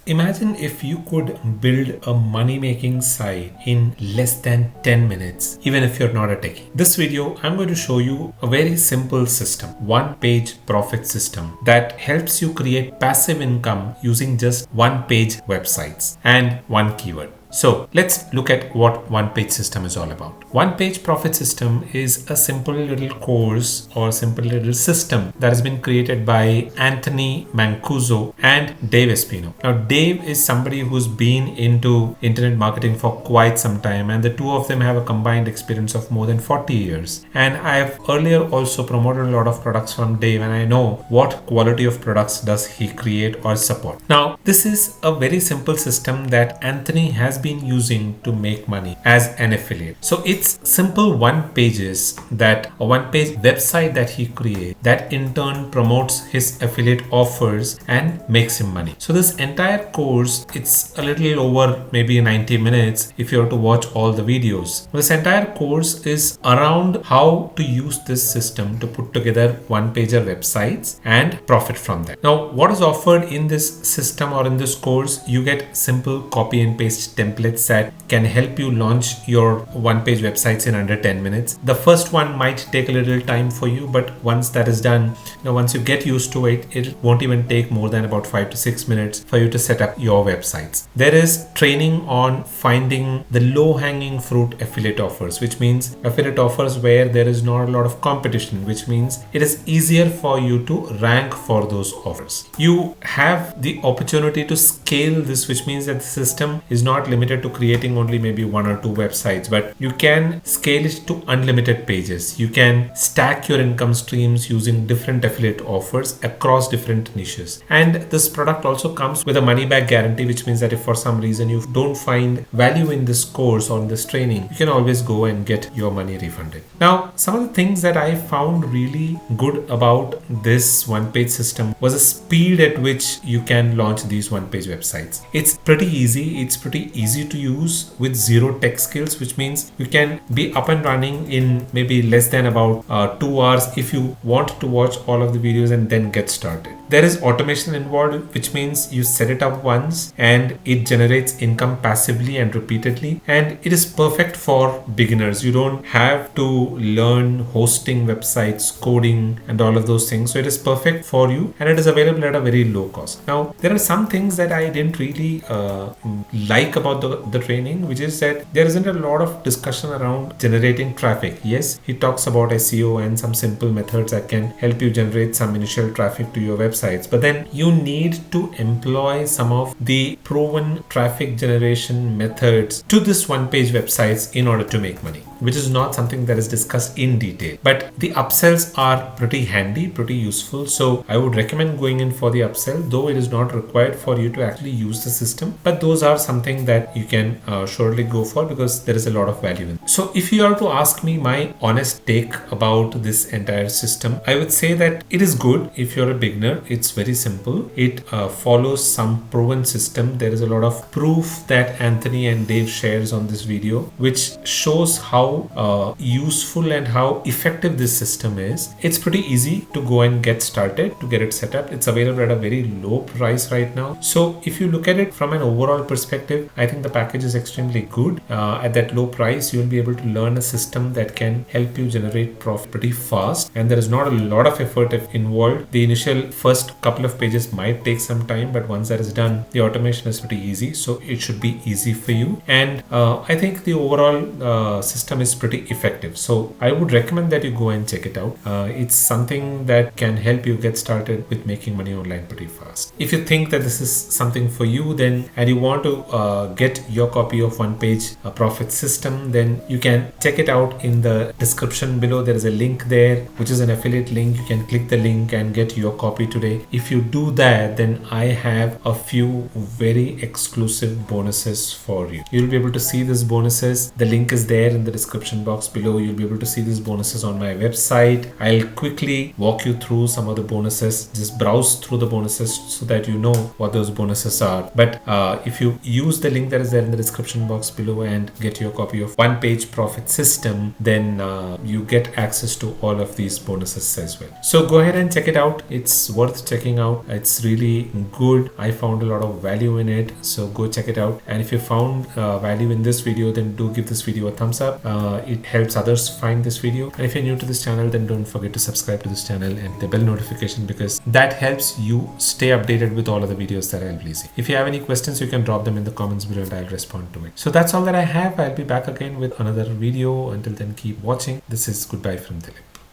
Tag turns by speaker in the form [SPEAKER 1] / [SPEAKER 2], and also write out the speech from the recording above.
[SPEAKER 1] Imagine if you could build a money-making site in less than 10 minutes, even if you're not a techie. This video, I'm going to show you a very simple system, one-page profit system that helps you create passive income using just one-page websites and one keyword. So let's look at what one-page system is all about. One-page profit system is a simple little course or simple little system that has been created by Anthony Mancuso and Dave Espino. Now, Dave is somebody who's been into internet marketing for quite some time, and the two of them have a combined experience of more than 40 years. And I have earlier also promoted a lot of products from Dave, and I know what quality of products does he create or support. Now, this is a very simple system that Anthony has been using to make money as an affiliate. So it's simple one pages that a one page website that he creates that in turn promotes his affiliate offers and makes him money. So this entire course, it's a little over maybe 90 minutes if you have to watch all the videos. This entire course is around how to use this system to put together one pager websites and profit from them. Now, what is offered in this system or in this course, you get simple copy and paste templates that can help you launch your one page websites in under 10 minutes. The first one might take a little time for you, but once that is done, once you get used to it, it won't even take more than about 5 to 6 minutes for you to set up your websites. There is training on finding the low hanging fruit affiliate offers, which means affiliate offers where there is not a lot of competition, which means it is easier for you to rank for those offers. You have the opportunity to scale this, which means that the system is not limited to creating only maybe one or two websites, but you can scale it to unlimited pages. You can stack your income streams using different affiliate offers across different niches. And this product also comes with a money back guarantee, which means that if for some reason you don't find value in this course or in this training, you can always go and get your money refunded. Now, some of the things that I found really good about this one page system was the speed at which you can launch these one page websites. It's pretty easy. It's pretty easy to use with zero tech skills, which means you can be up and running in maybe less than about 2 hours if you want to watch all of the videos and then get started. There is automation involved, which means you set it up once and it generates income passively and repeatedly, and it is perfect for beginners. You don't have to learn hosting websites, coding and all of those things. So it is perfect for you and it is available at a very low cost. Now, there are some things that I didn't really like about the training, which is that there isn't a lot of discussion around generating traffic. Yes, he talks about SEO and some simple methods that can help you generate some initial traffic to your websites, but then you need to employ some of the proven traffic generation methods to this one page websites in order to make money, which is not something that is discussed in detail, but the upsells are pretty handy, pretty useful. So I would recommend going in for the upsell, though it is not required for you to actually use the system, but those are something that you can surely go for because there is a lot of value in it. So if you are to ask me my honest take about this entire system, I would say that it is good if you're a beginner. It's very simple. It follows some proven system. There is a lot of proof that Anthony and Dave shares on this video, which shows how useful and how effective this system is. It's pretty easy to go and get started, to get it set up. It's available at a very low price right now. So if you look at it from an overall perspective, I think the package is extremely good. At that low price, you'll be able to learn a system that can help you generate profit pretty fast, and there is not a lot of effort involved. The initial first couple of pages might take some time, but once that is done, the automation is pretty easy, so it should be easy for you. And I think the overall system is pretty effective, so I would recommend that you go and check it out. It's something that can help you get started with making money online pretty fast. If you think that this is something for you, then and you want to get your copy of one page profit system, then you can check it out in the description below. There is a link there, which is an affiliate link. You can click the link and get your copy today. If you do that, then I have a few very exclusive bonuses for you. You'll be able to see these bonuses. The link is there in the description description box below. You'll be able to see these bonuses on my website. I'll quickly walk you through some of the bonuses. Just browse through the bonuses so that you know what those bonuses are. But if you use the link that is there in the description box below and get your copy of One Page Profit System, then you get access to all of these bonuses as well. So go ahead and check it out. It's worth checking out. It's really good. I found a lot of value in it, so go check it out. And if you found value in this video, then do give this video a thumbs up. It helps others find this video. And if you're new to this channel, then don't forget to subscribe to this channel and the bell notification, because that helps you stay updated with all of the videos that I'll be releasing. If you have any questions, you can drop them in the comments below and I'll respond to it. So that's all that I have. I'll be back again with another video. Until then, keep watching. This is goodbye from Dilip.